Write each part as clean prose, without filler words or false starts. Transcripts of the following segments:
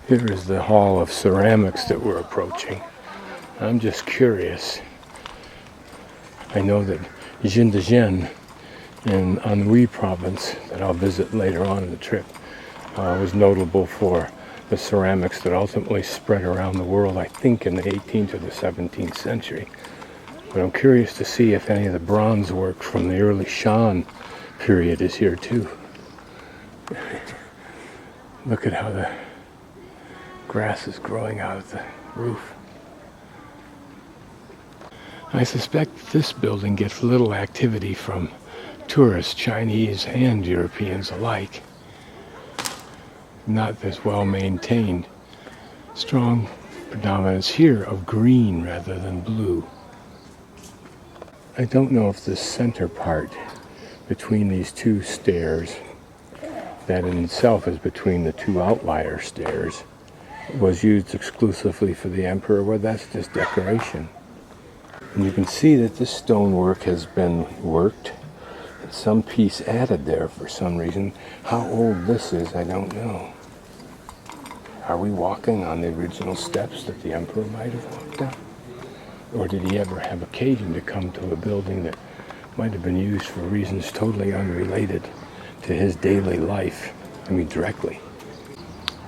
Here is the hall of ceramics that we're approaching. I'm just curious. I know that Xinjiang in Anhui province, that I'll visit later on in the trip, was notable for the ceramics that ultimately spread around the world, I think in the 18th or the 17th century. But I'm curious to see if any of the bronze work from the early Shan period is here too. Look at how the grass is growing out of the roof. I suspect this building gets little activity from tourists, Chinese and Europeans alike. Not as well maintained. Strong predominance here of green rather than blue. I don't know if this center part between these two stairs, that in itself is between the two outlier stairs, was used exclusively for the emperor, well, that's just decoration. And you can see that this stonework has been worked, and some piece added there for some reason. How old this is, I don't know. Are we walking on the original steps that the emperor might have walked on? Or did he ever have occasion to come to a building that might have been used for reasons totally unrelated to his daily life? I mean, directly.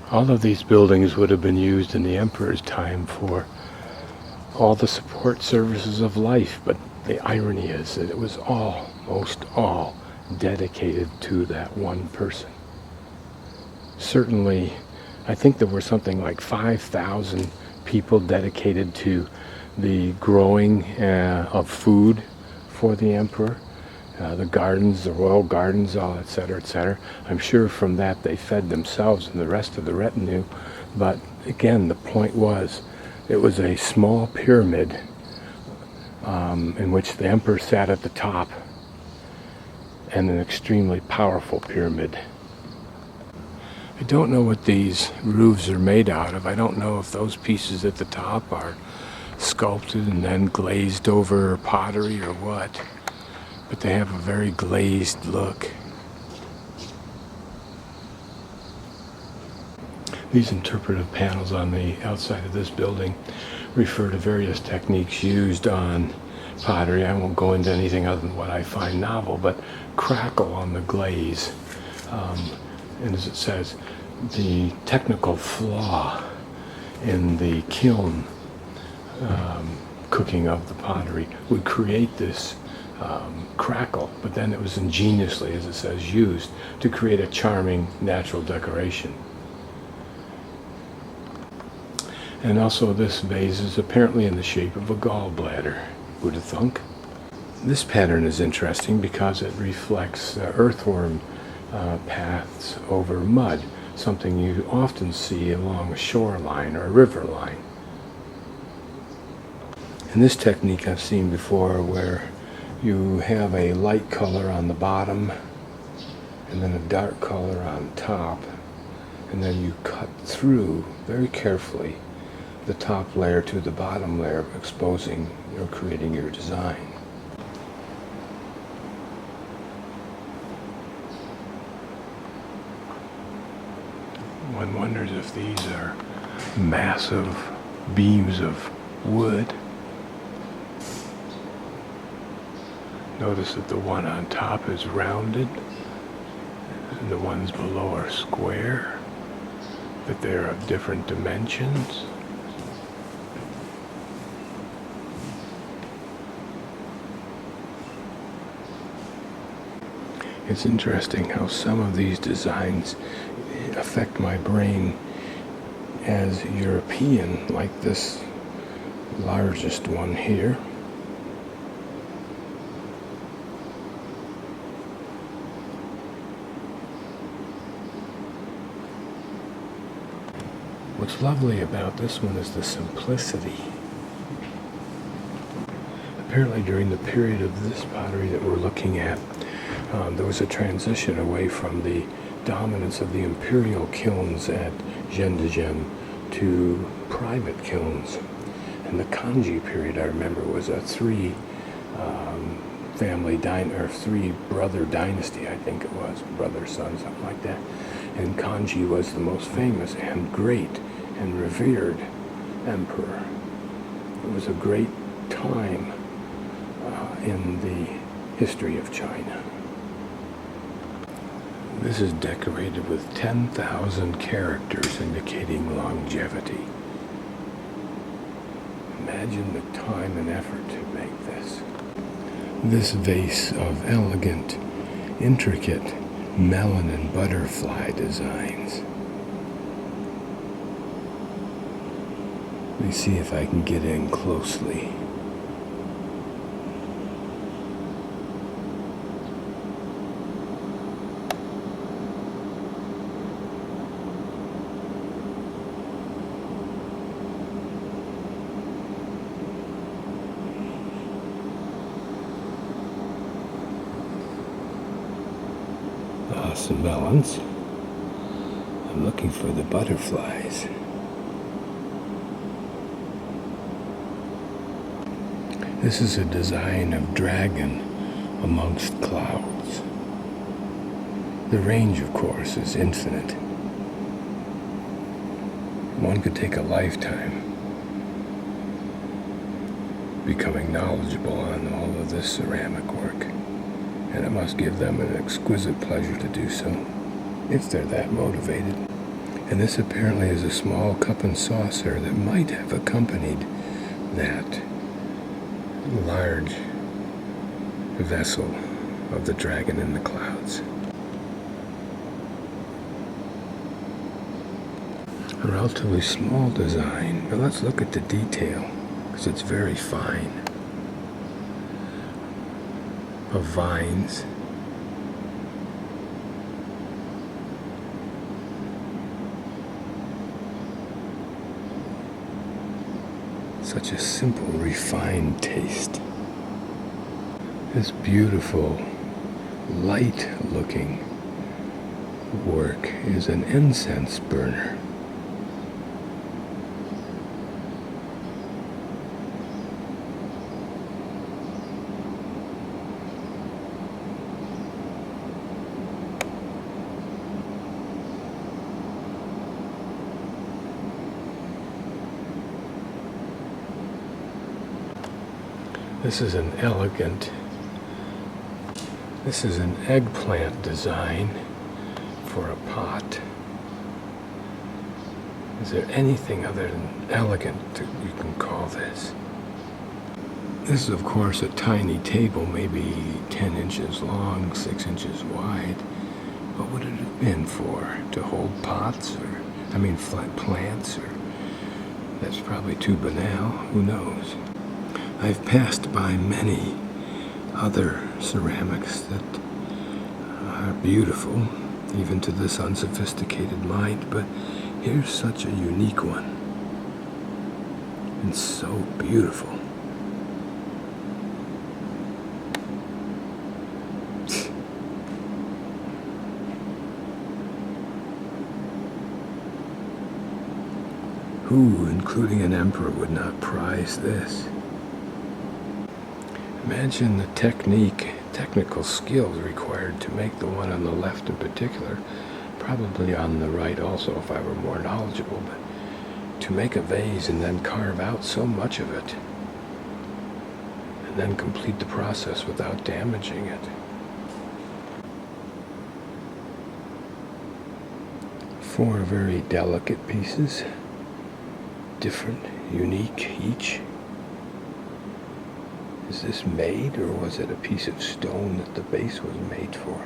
All of these buildings would have been used in the emperor's time for all the support services of life, but the irony is that it was almost all dedicated to that one person. Certainly, I think there were something like 5,000 people dedicated to the growing of food for the emperor. The gardens, the royal gardens, all etc., etc. I'm sure from that they fed themselves and the rest of the retinue. But again, the point was, it was a small pyramid in which the emperor sat at the top, and an extremely powerful pyramid. I don't know what these roofs are made out of. I don't know if those pieces at the top are sculpted and then glazed over pottery or what. But they have a very glazed look. These interpretive panels on the outside of this building refer to various techniques used on pottery. I won't go into anything other than what I find novel, but crackle on the glaze. And as it says, the technical flaw in the kiln cooking of the pottery would create this crackle, but then it was ingeniously, as it says, used to create a charming natural decoration. And also this vase is apparently in the shape of a gallbladder, who'd have thunk? This pattern is interesting because it reflects earthworm paths over mud, something you often see along a shoreline or a river line. And this technique I've seen before, where you have a light color on the bottom and then a dark color on top, and then you cut through very carefully the top layer to the bottom layer, exposing or creating your design. One wonders if these are massive beams of wood. Notice that the one on top is rounded and the ones below are square, that they're of different dimensions. It's interesting how some of these designs affect my brain as European, like this largest one here. What's lovely about this one is the simplicity. Apparently during the period of this pottery that we're looking at, there was a transition away from the dominance of the imperial kilns at Xinjiang to private kilns. And the Kanji period, I remember, was a three brother dynasty, I think it was, brother, son, something like that. and Kanji was the most famous and great and revered emperor. It was a great time in the history of China. This is decorated with 10,000 characters indicating longevity. Imagine the time and effort to make this. This vase of elegant, intricate melon and butterfly designs. Let me see if I can get in closely. Some melons. I'm looking for the butterflies. This is a design of dragon amongst clouds. The range, of course, is infinite. One could take a lifetime becoming knowledgeable on all of this ceramic work. And it must give them an exquisite pleasure to do so, if they're that motivated. And this apparently is a small cup and saucer that might have accompanied that large vessel of the dragon in the clouds. A relatively small design, but let's look at the detail, because it's very fine. Of vines. Such a simple, refined taste. This beautiful, light-looking work is an incense burner. This is an eggplant design for a pot. Is there anything other than elegant that you can call this? This is, of course, a tiny table, maybe 10 inches long, 6 inches wide. What would it have been for? To hold pots, flat plants, or that's probably too banal, who knows? I've passed by many other ceramics that are beautiful, even to this unsophisticated mind, but here's such a unique one, and so beautiful. Who, including an emperor, would not prize this? Imagine the technical skills required to make the one on the left in particular, probably on the right also if I were more knowledgeable, but to make a vase and then carve out so much of it, and then complete the process without damaging it. 4 very delicate pieces, different, unique each. Is this made, or was it a piece of stone that the base was made for?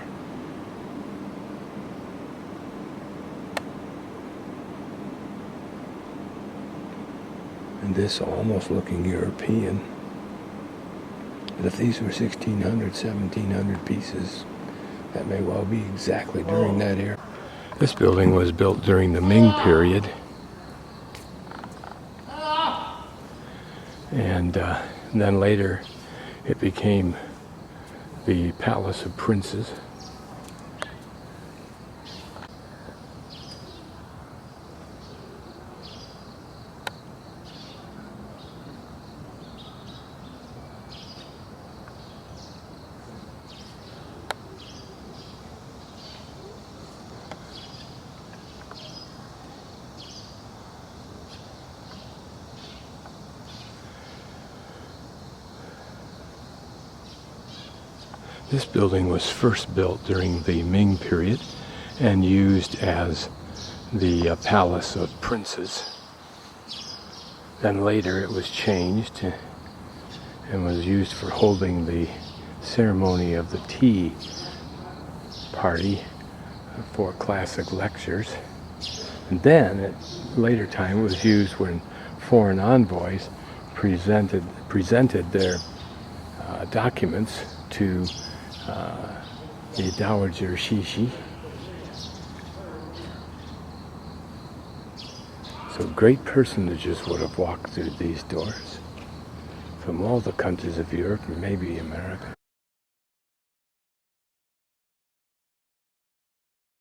And this almost looking European. But if these were 1600, 1700 pieces, that may well be exactly during that era. This building was built during the Ming period. And then later it became the Palace of Princes. This building was first built during the Ming period and used as the palace of princes. Then later it was changed and was used for holding the ceremony of the tea party for classic lectures. And then at later time it was used when foreign envoys presented their documents to the Dowager Shishi. So great personages would have walked through these doors from all the countries of Europe and maybe America.